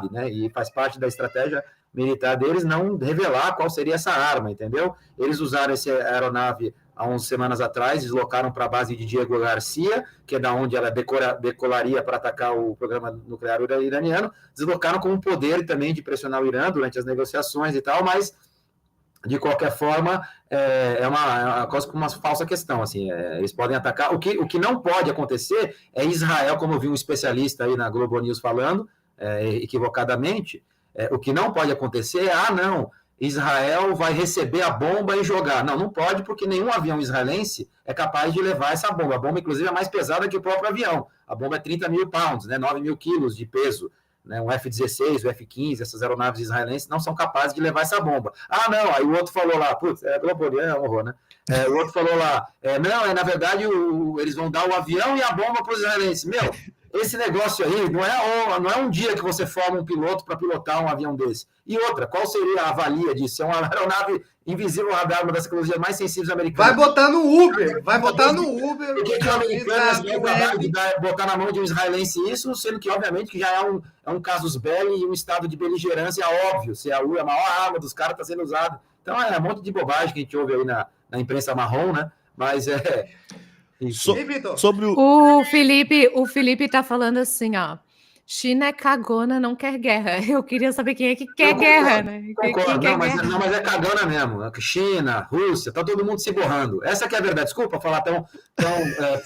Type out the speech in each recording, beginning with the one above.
sabe, né? E faz parte da estratégia militar deles não revelar qual seria essa arma, entendeu? Eles usaram essa aeronave há umas semanas atrás, deslocaram para a base de Diego Garcia, que é da onde ela decolaria para atacar o programa nuclear iraniano, deslocaram com o poder também de pressionar o Irã durante as negociações e tal, mas de qualquer forma, é uma coisa com uma falsa questão, assim, eles podem atacar, o que não pode acontecer é Israel, como eu vi um especialista aí na Globo News falando, equivocadamente, o que não pode acontecer é, não, Israel vai receber a bomba e jogar. Não pode, porque nenhum avião israelense é capaz de levar essa bomba. A bomba, inclusive, é mais pesada que o próprio avião. A bomba é 30 mil pounds, né, 9 mil quilos de peso. Né, o F-16, o F-15, essas aeronaves israelenses não são capazes de levar essa bomba. Não, aí o outro falou lá, putz, é um horror, né? O outro falou lá, não, na verdade, eles vão dar o avião e a bomba para os israelenses. Meu, esse negócio aí não é um dia que você forma um piloto para pilotar um avião desse. E outra, qual seria a avalia disso? É uma aeronave invisível radar, uma das tecnologias mais sensíveis americanas. Vai botar no Uber. Por que o americano vai botar na mão de um israelense isso, sendo que, obviamente, que já é um casus belli e um estado de beligerância óbvio. Se a maior arma dos caras está sendo usada. Então, é um monte de bobagem que a gente ouve aí na imprensa marrom, né? Mas sobre o Felipe tá falando assim, ó. China é cagona, não quer guerra. Eu queria saber quem é que quer guerra, né? Concordo, mas é cagona mesmo. China, Rússia, tá todo mundo se borrando. Essa que é a verdade. Desculpa falar tão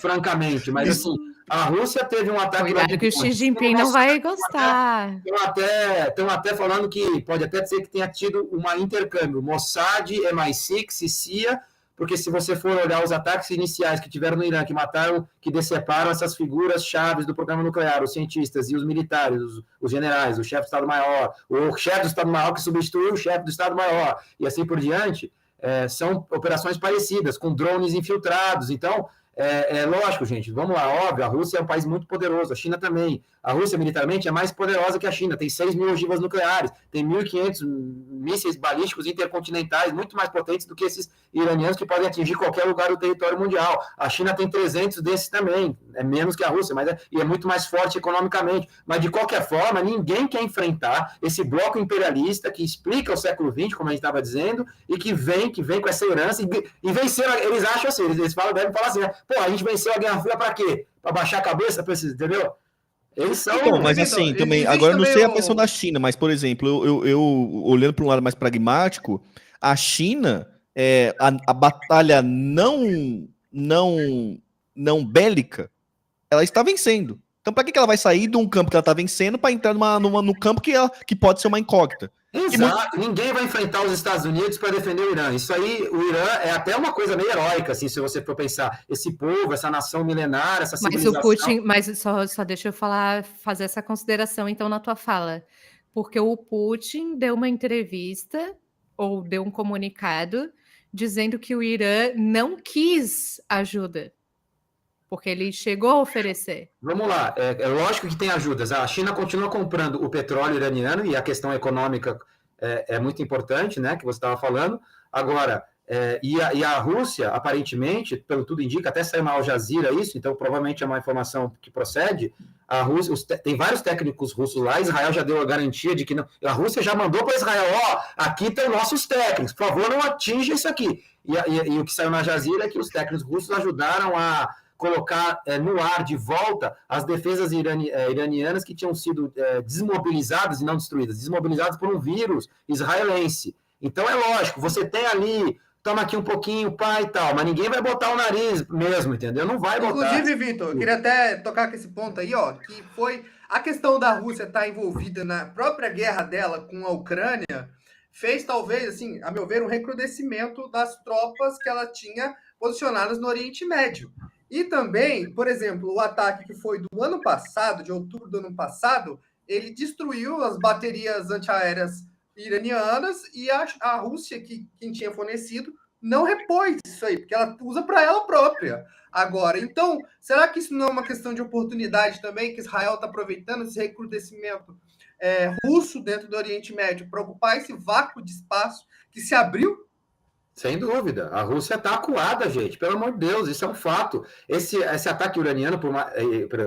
francamente, mas assim, a Rússia teve um ataque... Cuidado que o Xi Jinping não vai gostar. Estão até falando que pode até ser que tenha tido um intercâmbio. Mossad, MI6 e CIA... Porque se você for olhar os ataques iniciais que tiveram no Irã, que deceparam essas figuras chaves do programa nuclear, os cientistas e os militares, os generais, o chefe do Estado-Maior, o chefe do Estado-Maior que substituiu o chefe do Estado-Maior, e assim por diante, são operações parecidas, com drones infiltrados. Então, lógico, gente, vamos lá, óbvio, a Rússia é um país muito poderoso, a China também. A Rússia, militarmente, é mais poderosa que a China, tem 6 mil ogivas nucleares, tem 1.500 mísseis balísticos intercontinentais, muito mais potentes do que esses iranianos que podem atingir qualquer lugar do território mundial. A China tem 300 desses também, é menos que a Rússia, mas é muito mais forte economicamente. Mas, de qualquer forma, ninguém quer enfrentar esse bloco imperialista que explica o século XX, como a gente estava dizendo, e que vem com essa herança e vencer. Eles acham assim, eles devem falar assim, a gente venceu a Guerra Fria para quê? Para baixar a cabeça, entendeu? Eles são... Bom, mas assim, agora eu não sei a posição da China, mas, por exemplo, eu olhando para um lado mais pragmático, a China, a batalha não bélica, ela está vencendo. Então, para que ela vai sair de um campo que ela está vencendo para entrar no campo que pode ser uma incógnita? Exato, ninguém vai enfrentar os Estados Unidos para defender o Irã. Isso aí, o Irã é até uma coisa meio heróica, assim, se você for pensar. Esse povo, essa nação milenar, essa civilização... Mas o Putin, só deixa eu fazer essa consideração, então, na tua fala. Porque o Putin deu uma entrevista, ou deu um comunicado, dizendo que o Irã não quis ajuda. Porque ele chegou a oferecer. Vamos lá, é lógico que tem ajudas. A China continua comprando o petróleo iraniano e a questão econômica é muito importante, né, que você estava falando. Agora, e a Rússia, aparentemente, pelo tudo indica, até saiu na Al Jazeera isso, então provavelmente é uma informação que procede. A Rússia, tem vários técnicos russos lá, Israel já deu a garantia de que não. A Rússia já mandou para Israel, aqui tem nossos técnicos, por favor, não atinja isso aqui. E o que saiu na Al Jazeera é que os técnicos russos ajudaram a colocar no ar de volta as defesas iranianas que tinham sido desmobilizadas e não destruídas, desmobilizadas por um vírus israelense. Então é lógico, você tem ali, toma aqui um pouquinho, pai e tal, mas ninguém vai botar o nariz mesmo, entendeu? Não vai botar. Inclusive, Vitor, eu queria até tocar com esse ponto aí, que foi a questão da Rússia estar envolvida na própria guerra dela com a Ucrânia, fez talvez, assim, a meu ver, um recrudescimento das tropas que ela tinha posicionadas no Oriente Médio. E também, por exemplo, o ataque que foi do ano passado, de outubro do ano passado, ele destruiu as baterias antiaéreas iranianas e a Rússia, quem tinha fornecido, não repôs isso aí, porque ela usa para ela própria agora. Então, será que isso não é uma questão de oportunidade também, que Israel está aproveitando esse recrudescimento russo dentro do Oriente Médio para ocupar esse vácuo de espaço que se abriu? Sem dúvida. A Rússia está acuada, gente. Pelo amor de Deus, isso é um fato. Esse ataque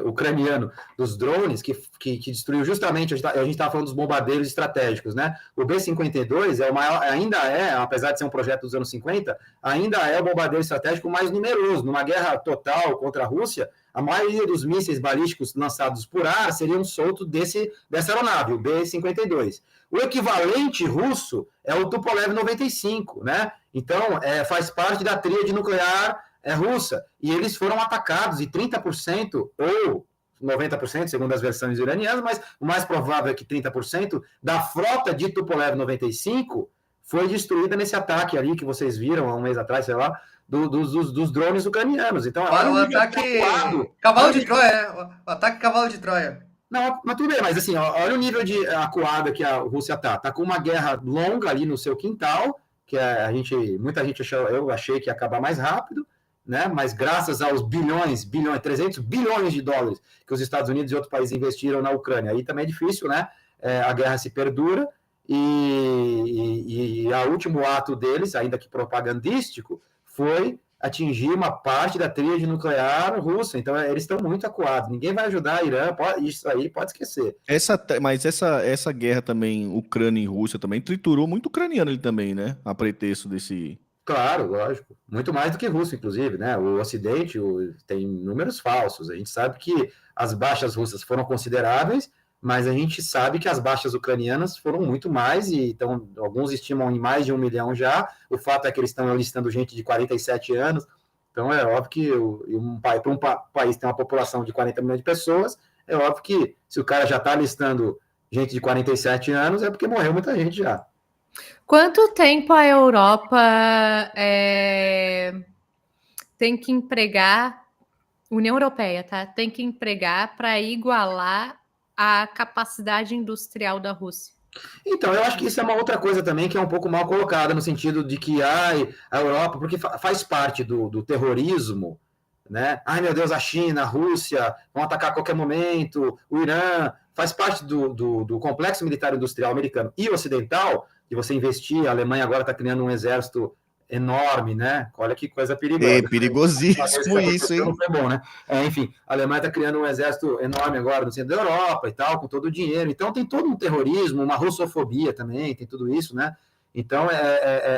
ucraniano dos drones, que destruiu justamente, a gente estava falando dos bombardeiros estratégicos, né? O B-52 é o maior, ainda é, apesar de ser um projeto dos anos 50, ainda é o bombardeiro estratégico mais numeroso. Numa guerra total contra a Rússia, a maioria dos mísseis balísticos lançados por ar seriam soltos dessa aeronave, o B-52. O equivalente russo é o Tupolev 95, né? Então, faz parte da tríade nuclear russa. E eles foram atacados, e 30% ou 90%, segundo as versões iranianas, mas o mais provável é que 30% da frota de Tupolev 95 foi destruída nesse ataque ali que vocês viram há um mês atrás, sei lá, dos drones ucranianos. Então, o ataque cavalo de Troia, né? O ataque cavalo de Troia. Não, mas tudo bem, mas assim, olha o nível de acuada que a Rússia tá com uma guerra longa ali no seu quintal, que muita gente eu achei que ia acabar mais rápido, né? Mas graças aos 300 bilhões de dólares que os Estados Unidos e outros países investiram na Ucrânia, aí também é difícil, né? A guerra se perdura, e o último ato deles, ainda que propagandístico, foi atingir uma parte da tríade nuclear russa. Então, eles estão muito acuados. Ninguém vai ajudar a Irã, isso aí pode esquecer. Mas essa guerra também, Ucrânia e Rússia, também triturou muito ucraniano ali também, né? A pretexto desse... Claro, lógico. Muito mais do que russo, inclusive, né? O Ocidente tem números falsos. A gente sabe que as baixas russas foram consideráveis, mas a gente sabe que as baixas ucranianas foram muito mais, e então alguns estimam em mais de 1 milhão já. O fato é que eles estão listando gente de 47 anos, então é óbvio que para um país que tem uma população de 40 milhões de pessoas, é óbvio que se o cara já está listando gente de 47 anos, é porque morreu muita gente já. Quanto tempo a Europa tem que empregar, União Europeia, tá? Tem que empregar para igualar a capacidade industrial da Rússia? Então, eu acho que isso é uma outra coisa também que é um pouco mal colocada, no sentido de que a Europa, porque faz parte do terrorismo, né? Ai, meu Deus, a China, a Rússia vão atacar a qualquer momento, o Irã, faz parte do complexo militar industrial americano e ocidental, que você investir, a Alemanha agora está criando um exército enorme, né? Olha que coisa perigosa. É perigosíssimo isso, hein? Não foi bom, né? Enfim, a Alemanha está criando um exército enorme agora no centro da Europa e tal, com todo o dinheiro. Então tem todo um terrorismo, uma russofobia também, tem tudo isso, né? Então,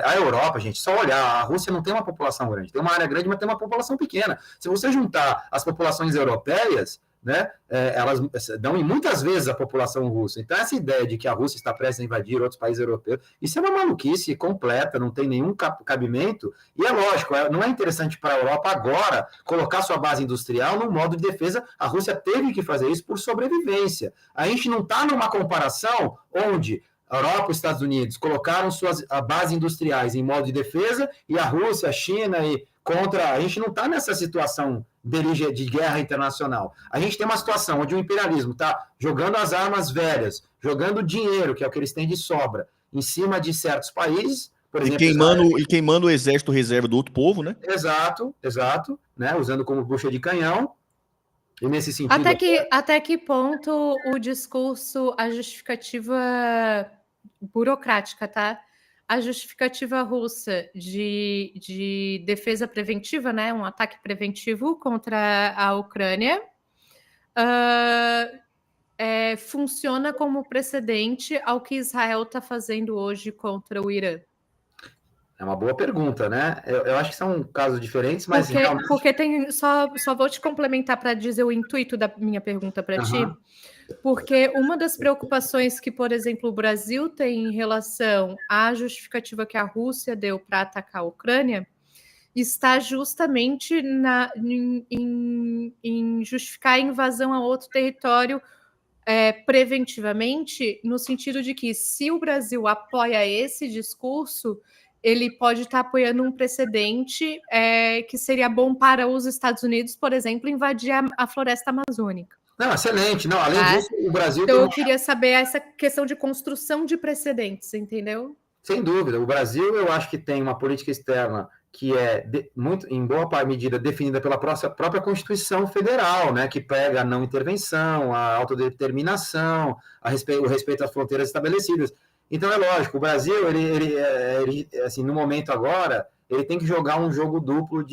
a Europa, gente, só olhar, a Rússia não tem uma população grande, tem uma área grande, mas tem uma população pequena. Se você juntar as populações europeias, né, elas dão em muitas vezes a população russa. Então, essa ideia de que a Rússia está prestes a invadir outros países europeus, isso é uma maluquice completa, não tem nenhum cabimento. E é lógico, não é interessante para a Europa agora colocar sua base industrial num modo de defesa. A Rússia teve que fazer isso por sobrevivência. A gente não está numa comparação onde a Europa e os Estados Unidos colocaram suas bases industriais em modo de defesa, e a Rússia, a China e contra... A gente não está nessa situação de guerra internacional. A gente tem uma situação onde o imperialismo está jogando as armas velhas, jogando dinheiro, que é o que eles têm de sobra, em cima de certos países, por exemplo... E queimando o exército reserva do outro povo, né? Exato, né? Usando como bucha de canhão. E nesse sentido... Até que ponto o discurso, a justificativa burocrática, tá? A justificativa russa de defesa preventiva, né? Um ataque preventivo contra a Ucrânia, funciona como precedente ao que Israel está fazendo hoje contra o Irã. É uma boa pergunta, né? Eu acho que são casos diferentes, mas... Porque tem... Só vou te complementar para dizer o intuito da minha pergunta para ti. Porque uma das preocupações que, por exemplo, o Brasil tem em relação à justificativa que a Rússia deu para atacar a Ucrânia está justamente em justificar a invasão a outro território preventivamente, no sentido de que, se o Brasil apoia esse discurso, ele pode estar apoiando um precedente que seria bom para os Estados Unidos, por exemplo, invadir a floresta amazônica. Não, excelente. Não, além disso, o Brasil... Então, eu queria saber essa questão de construção de precedentes, entendeu? Sem dúvida. O Brasil, eu acho que tem uma política externa que é, muito, em boa medida, definida pela própria Constituição Federal, né, que pega a não intervenção, a autodeterminação, o respeito às fronteiras estabelecidas. Então é lógico, o Brasil, ele assim, no momento agora, ele tem que jogar um jogo duplo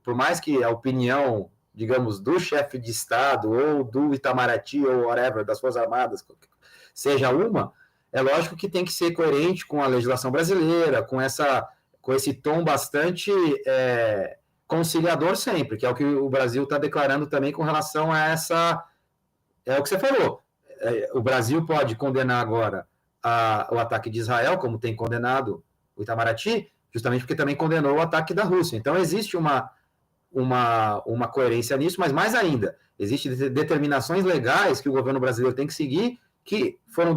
por mais que a opinião, digamos, do chefe de Estado ou do Itamaraty ou whatever, das Forças Armadas, seja uma, é lógico que tem que ser coerente com a legislação brasileira, com esse tom bastante conciliador sempre, que é o que o Brasil está declarando também com relação a é o que você falou, o Brasil pode condenar agora o ataque de Israel, como tem condenado o Itamaraty, justamente porque também condenou o ataque da Rússia. Então existe uma coerência nisso, mas mais ainda, existem determinações legais que o governo brasileiro tem que seguir, que foram